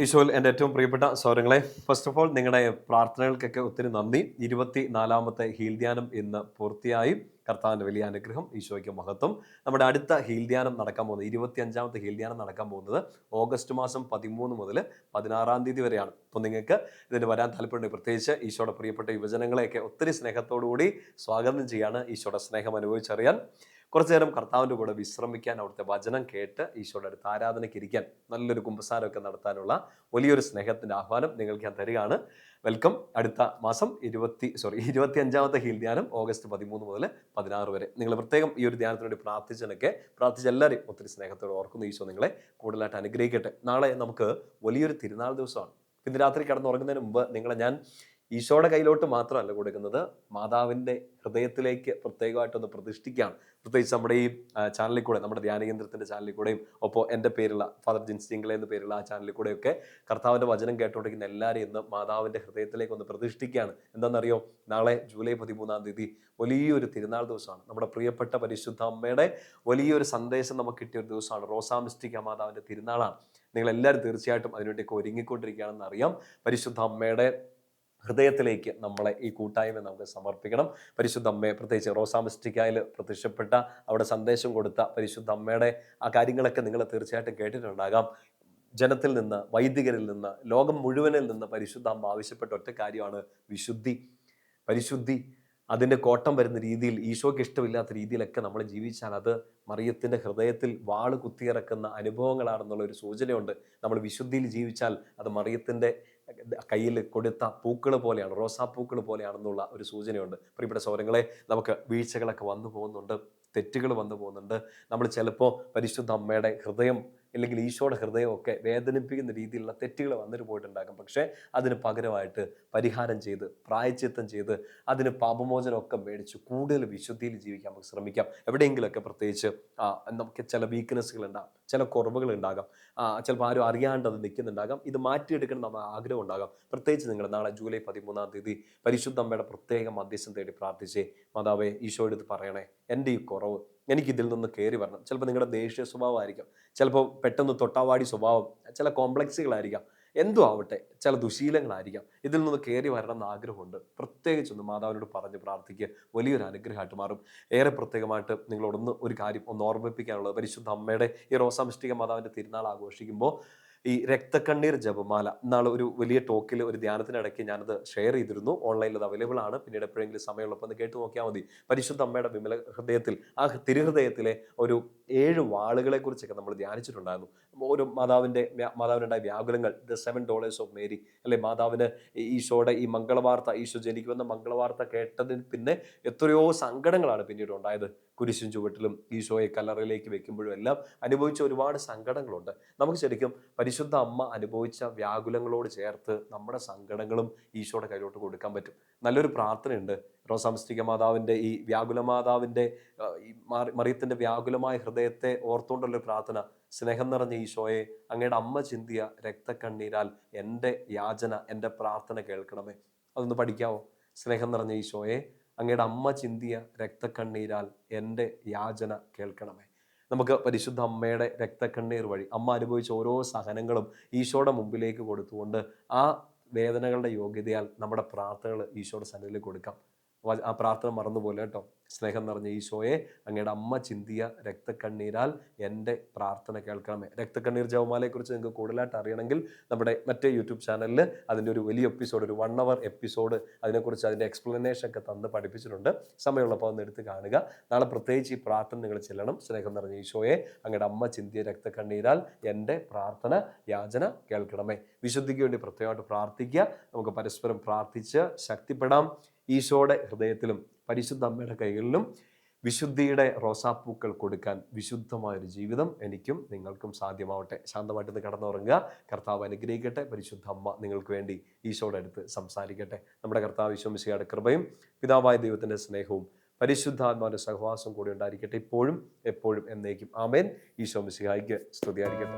ഈശോയിൽ എൻ്റെ ഏറ്റവും പ്രിയപ്പെട്ട സഹോദരങ്ങളെ, ഫസ്റ്റ് ഓഫ് ഓൾ നിങ്ങളുടെ പ്രാർത്ഥനകൾക്കൊക്കെ ഒത്തിരി നന്ദി. 24ാമത്തെ ഹീൽ ധ്യാനം ഇന്ന് പൂർത്തിയായി. കർത്താവിൻ്റെ വലിയ അനുഗ്രഹം, ഈശോയ്ക്ക് മഹത്വം. നമ്മുടെ അടുത്ത ഹീൽ ധ്യാനം നടക്കാൻ പോകുന്നത് 25ാമത്തെ ഹീൽ ധ്യാനം നടക്കാൻ പോകുന്നത് ഓഗസ്റ്റ് മാസം 13 മുതൽ 16 തീയതി വരെയാണ്. അപ്പോൾ നിങ്ങൾക്ക് ഇതിന് വരാൻ താല്പര്യമുണ്ടെങ്കിൽ പ്രത്യേകിച്ച് ഈശോയുടെ പ്രിയപ്പെട്ട യുവജനങ്ങളെയൊക്കെ ഒത്തിരി സ്നേഹത്തോടുകൂടി സ്വാഗതം ചെയ്യാണ്. ഈശോയുടെ സ്നേഹം അനുഭവിച്ചറിയാൻ കുറച്ചു നേരം കർത്താവിൻ്റെ കൂടെ വിശ്രമിക്കാൻ, അവിടുത്തെ വചനം കേട്ട് ഈശോയുടെ അടുത്ത് ആരാധനയ്ക്ക് ഇരിക്കാൻ, നല്ലൊരു കുമ്പസാരമൊക്കെ നടത്താനുള്ള വലിയൊരു സ്നേഹത്തിൻ്റെ ആഹ്വാനം നിങ്ങൾക്ക് ഞാൻ തരികയാണ്. വെൽക്കം. അടുത്ത മാസം 25ാമത്തെ ഹീൽ ധ്യാനം ഓഗസ്റ്റ് 13 മുതൽ 16 വരെ. നിങ്ങൾ പ്രത്യേകം ഈ ഒരു ധ്യാനത്തിന് വേണ്ടി പ്രാർത്ഥിച്ച എല്ലാവരെയും ഒത്തിരി സ്നേഹത്തോടെ ഓർക്കുന്നു. ഈശോ നിങ്ങളെ കൂടുതലായിട്ട് അനുഗ്രഹിക്കട്ടെ. നാളെ നമുക്ക് വലിയൊരു തിരുനാൾ ദിവസമാണ്. ഇന്ന് രാത്രി കിടന്നുറങ്ങുന്നതിന് മുമ്പ് നിങ്ങളെ ഞാൻ ഈശോയുടെ കയ്യിലോട്ട് മാത്രമല്ല കൊടുക്കുന്നത്, മാതാവിൻ്റെ ഹൃദയത്തിലേക്ക് പ്രത്യേകമായിട്ടൊന്ന് പ്രതിഷ്ഠിക്കുകയാണ്. പ്രത്യേകിച്ച് നമ്മുടെ ഈ ചാനലിൽ കൂടെ, നമ്മുടെ ധ്യാന കേന്ദ്രത്തിൻ്റെ ചാനലിൽ കൂടെയും ഒപ്പം എൻ്റെ പേരുള്ള ഫാദർ ജിൻസ് ജിംഗ്ലെ എന്ന പേരുള്ള ആ ചാനലിൽ കൂടെയൊക്കെ കർത്താവിൻ്റെ വചനം കേട്ടുകൊണ്ടിരിക്കുന്ന എല്ലാവരെയും ഇന്ന് മാതാവിൻ്റെ ഹൃദയത്തിലേക്ക് ഒന്ന് പ്രതിഷ്ഠിക്കുകയാണ്. എന്താണെന്നറിയോ? നാളെ ജൂലൈ 13 തീയതി വലിയൊരു തിരുനാൾ ദിവസമാണ്. നമ്മുടെ പ്രിയപ്പെട്ട പരിശുദ്ധ അമ്മയുടെ വലിയൊരു സന്ദേശം നമുക്ക് കിട്ടിയ ഒരു ദിവസമാണ്. റോസാ മിസ്റ്റിക്ക മാതാവിൻ്റെ തിരുനാളാണ്. നിങ്ങളെല്ലാവരും തീർച്ചയായിട്ടും അതിനുവേണ്ടിയൊക്കെ ഒരുങ്ങിക്കൊണ്ടിരിക്കുകയാണെന്ന് അറിയാം. പരിശുദ്ധ അമ്മയുടെ ഹൃദയത്തിലേക്ക് നമ്മളെ ഈ കൂട്ടായ്മ നമുക്ക് സമർപ്പിക്കണം. പരിശുദ്ധ അമ്മയെ, പ്രത്യേകിച്ച് റോസാ മിസ്റ്റിക്കായിൽ പ്രത്യക്ഷപ്പെട്ട, അവിടെ സന്ദേശം കൊടുത്ത പരിശുദ്ധ അമ്മയുടെ ആ കാര്യങ്ങളൊക്കെ നിങ്ങൾ തീർച്ചയായിട്ടും കേട്ടിട്ടുണ്ടാകാം. ജനത്തിൽ നിന്ന്, വൈദികരിൽ നിന്ന്, ലോകം മുഴുവനിൽ നിന്ന് പരിശുദ്ധ അമ്മ ആവശ്യപ്പെട്ട ഒറ്റ കാര്യമാണ് വിശുദ്ധി. പരിശുദ്ധി അതിൻ്റെ കോട്ടം വരുന്ന രീതിയിൽ, ഈശോയ്ക്ക് ഇഷ്ടമില്ലാത്ത രീതിയിലൊക്കെ നമ്മൾ ജീവിച്ചാൽ അത് മറിയത്തിൻ്റെ ഹൃദയത്തിൽ വാള് കുത്തിയിറക്കുന്ന അനുഭവങ്ങളാണെന്നുള്ളൊരു സൂചനയുണ്ട്. നമ്മൾ വിശുദ്ധിയിൽ ജീവിച്ചാൽ അത് മറിയത്തിൻ്റെ കയ്യിൽ കൊടുത്ത പൂക്കൾ പോലെയാണ്, റോസാപ്പൂക്കൾ പോലെയാണെന്നുള്ള ഒരു സൂചനയുണ്ട്. പ്രിയപ്പെട്ട സഹോദരങ്ങളെ, നമുക്ക് വീഴ്ചകളൊക്കെ വന്നു പോകുന്നുണ്ട്, തെറ്റുകൾ വന്നു പോകുന്നുണ്ട്. നമ്മൾ ചിലപ്പോൾ പരിശുദ്ധ അമ്മയുടെ ഹൃദയം അല്ലെങ്കിൽ ഈശോയുടെ ഹൃദയമൊക്കെ വേദനിപ്പിക്കുന്ന രീതിയിലുള്ള തെറ്റുകൾ വന്നിട്ട് പോയിട്ടുണ്ടാകും. പക്ഷേ അതിന് പകരമായിട്ട് പരിഹാരം ചെയ്ത്, പ്രായശ്ചിത്തം ചെയ്ത്, അതിന് പാപമോചനമൊക്കെ മേടിച്ച് കൂടുതൽ വിശുദ്ധിയിൽ ജീവിക്കാൻ നമുക്ക് ശ്രമിക്കാം. എവിടെയെങ്കിലുമൊക്കെ പ്രത്യേകിച്ച് നമുക്ക് ചില വീക്ക്നെസ്സുകൾ ഉണ്ടാകും, ചില കുറവുകൾ ഉണ്ടാകാം, ചിലപ്പോൾ ആരും അറിയാണ്ട് അത് നിൽക്കുന്നുണ്ടാകാം. ഇത് മാറ്റിയെടുക്കണം നമ്മൾ ആഗ്രഹം ഉണ്ടാകാം. പ്രത്യേകിച്ച് നിങ്ങൾ നാളെ ജൂലൈ 13 തീയതി പരിശുദ്ധ അമ്മയുടെ പ്രത്യേക മധ്യസ്ഥം തേടി പ്രാർത്ഥിച്ചേ. മാതാവേ, ഈശോയുടെ അടുത്ത് പറയണേ, എൻ്റെ ഈ കുറവ് എനിക്കിതിൽ നിന്ന് കയറി വരണം. ചിലപ്പോൾ നിങ്ങളുടെ ദേഷ്യ സ്വഭാവമായിരിക്കാം, ചിലപ്പോൾ പെട്ടെന്ന് തൊട്ടാവാടി സ്വഭാവം, ചില കോംപ്ലക്സുകളായിരിക്കാം, എന്തോ ആവട്ടെ, ചില ദുശീലങ്ങളായിരിക്കാം. ഇതിൽ നിന്ന് കയറി വരണം എന്ന് ആഗ്രഹമുണ്ട്. പ്രത്യേകിച്ചൊന്ന് മാതാവിനോട് പറഞ്ഞ് പ്രാർത്ഥിക്കുക, വലിയൊരു അനുഗ്രഹമായിട്ട് മാറും. ഏറെ പ്രത്യേകമായിട്ട് നിങ്ങളോടൊന്ന് ഒരു കാര്യം ഒന്ന് ഓർമ്മിപ്പിക്കാനുള്ളത്, പരിശുദ്ധ അമ്മയുടെ ഈ റോസാ മിസ്റ്റിക്ക മാതാവിൻ്റെ തിരുനാൾ ആഘോഷിക്കുമ്പോൾ ഈ രക്തക്കണ്ണീർ ജപമാല, ഇന്നാൾ ഒരു വലിയ ടോക്കിൽ, ഒരു ധ്യാനത്തിനിടയ്ക്ക് ഞാനത് ഷെയർ ചെയ്തിരുന്നു. ഓൺലൈനിൽ അത് അവൈലബിൾ ആണ്. പിന്നീട് എപ്പോഴെങ്കിലും സമയമുള്ളപ്പോൾ ഒന്ന് കേട്ട് നോക്കിയാൽ മതി. പരിശുദ്ധ അമ്മയുടെ വിമല ഹൃദയത്തിൽ, ആ തിരുഹൃദയത്തിലെ ഒരു 7 വാളുകളെ കുറിച്ചൊക്കെ നമ്മൾ ധ്യാനിച്ചിട്ടുണ്ടായിരുന്നു. ഒരു മാതാവിനുണ്ടായ വ്യാകുലങ്ങൾ, $7 ഓഫ് മേരി, അല്ലെ, മാതാവിന് ഈശോയുടെ ഈ മംഗളവാർത്ത, ഈശോ ജനിക്കുമെന്ന മംഗളവാർത്ത കേട്ടതിൽ പിന്നെ എത്രയോ സങ്കടങ്ങളാണ് പിന്നീട് ഉണ്ടായത്. കുരിശും ചുവട്ടിലും ഈശോയെ കല്ലറയിലേക്ക് വെക്കുമ്പോഴും എല്ലാം അനുഭവിച്ച ഒരുപാട് സങ്കടങ്ങളുണ്ട്. നമുക്ക് ശരിക്കും പരിശുദ്ധ അമ്മ അനുഭവിച്ച വ്യാകുലങ്ങളോട് ചേർത്ത് നമ്മുടെ സങ്കടങ്ങളും ഈശോയുടെ കയ്യിലോട്ട് കൊടുക്കാൻ പറ്റും. നല്ലൊരു പ്രാർത്ഥനയുണ്ട്. റോസാ മിസ്റ്റിക്ക മാതാവിൻ്റെ ഈ വ്യാകുല മാതാവിൻ്റെ ഈ മറിയത്തിൻ്റെ വ്യാകുലമായ ഹൃദയത്തെ ഓർത്തുകൊണ്ടുള്ളൊരു പ്രാർത്ഥന. സ്നേഹം നിറഞ്ഞ ഈശോയെ, അങ്ങയുടെ അമ്മ ചിന്തിയ രക്തക്കണ്ണീരാൽ എൻ്റെ യാചന, എൻ്റെ പ്രാർത്ഥന കേൾക്കണമേ. അതൊന്ന് പഠിക്കാവോ? സ്നേഹം നിറഞ്ഞ ഈശോയെ, അങ്ങയുടെ അമ്മ ചിന്തിയ രക്തക്കണ്ണീരാൽ എൻ്റെ യാചന കേൾക്കണമേ. നമുക്ക് പരിശുദ്ധ അമ്മയുടെ രക്തക്കണ്ണീർ വഴി അമ്മ അനുഭവിച്ച ഓരോ സഹനങ്ങളും ഈശോയുടെ മുമ്പിലേക്ക് കൊടുത്തുകൊണ്ട് ആ വേദനകളുടെ യോഗ്യതയാൽ നമ്മുടെ പ്രാർത്ഥനകൾ ഈശോയുടെ സന്നിധിയിൽ കൊടുക്കാം. ആ പ്രാർത്ഥന മറന്നുപോലെ കേട്ടോ. സ്നേഹം നിറഞ്ഞ ഈശോയെ, അങ്ങയുടെ അമ്മ ചിന്തിയ രക്തക്കണ്ണീരാൽ എൻ്റെ പ്രാർത്ഥന കേൾക്കണമേ. രക്തക്കണ്ണീർ ജപമാലയെക്കുറിച്ച് നിങ്ങൾക്ക് കൂടുതലായിട്ട് അറിയണമെങ്കിൽ നമ്മുടെ മറ്റേ യൂട്യൂബ് ചാനലിൽ അതിൻ്റെ ഒരു വലിയ എപ്പിസോഡ്, ഒരു 1 hour എപ്പിസോഡ് അതിനെക്കുറിച്ച്, അതിൻ്റെ എക്സ്പ്ലനേഷൻ ഒക്കെ തന്ന് പഠിപ്പിച്ചിട്ടുണ്ട്. സമയമുള്ളപ്പോൾ ഒന്ന് എടുത്ത് കാണുക. നാളെ പ്രത്യേകിച്ച് ഈ പ്രാർത്ഥന നിങ്ങൾ ചെല്ലണം. സ്നേഹം നിറഞ്ഞ ഈശോയെ, അങ്ങയുടെ അമ്മ ചിന്തിയ രക്തക്കണ്ണീരാൽ എൻ്റെ പ്രാർത്ഥന യാചന കേൾക്കണമേ. വിശുദ്ധിക്ക് വേണ്ടി പ്രത്യേകമായിട്ട് പ്രാർത്ഥിക്കുക. നമുക്ക് പരസ്പരം പ്രാർത്ഥിച്ച് ശക്തിപ്പെടാം. ഈശോയുടെ ഹൃദയത്തിലും പരിശുദ്ധ അമ്മയുടെ കൈകളിലും വിശുദ്ധിയുടെ റോസാപ്പൂക്കൾ കൊടുക്കാൻ വിശുദ്ധമായൊരു ജീവിതം എനിക്കും നിങ്ങൾക്കും സാധ്യമാവട്ടെ. ശാന്തമായിട്ടൊന്ന് കടന്നുറങ്ങുക. കർത്താവ് അനുഗ്രഹിക്കട്ടെ. പരിശുദ്ധ അമ്മ നിങ്ങൾക്ക് വേണ്ടി ഈശോയുടെ അടുത്ത് സംസാരിക്കട്ടെ. നമ്മുടെ കർത്താവ് ഈശോ മിശിഹായുടെ കൃപയും പിതാവായ ദൈവത്തിൻ്റെ സ്നേഹവും പരിശുദ്ധാത്മാവിൻ്റെ സഹവാസം കൂടി ഉണ്ടായിരിക്കട്ടെ, ഇപ്പോഴും എപ്പോഴും എന്നേക്കും. ആമേൻ. ഈശോ മിശിഹായ്ക്ക് സ്തുതിയായിരിക്കട്ടെ.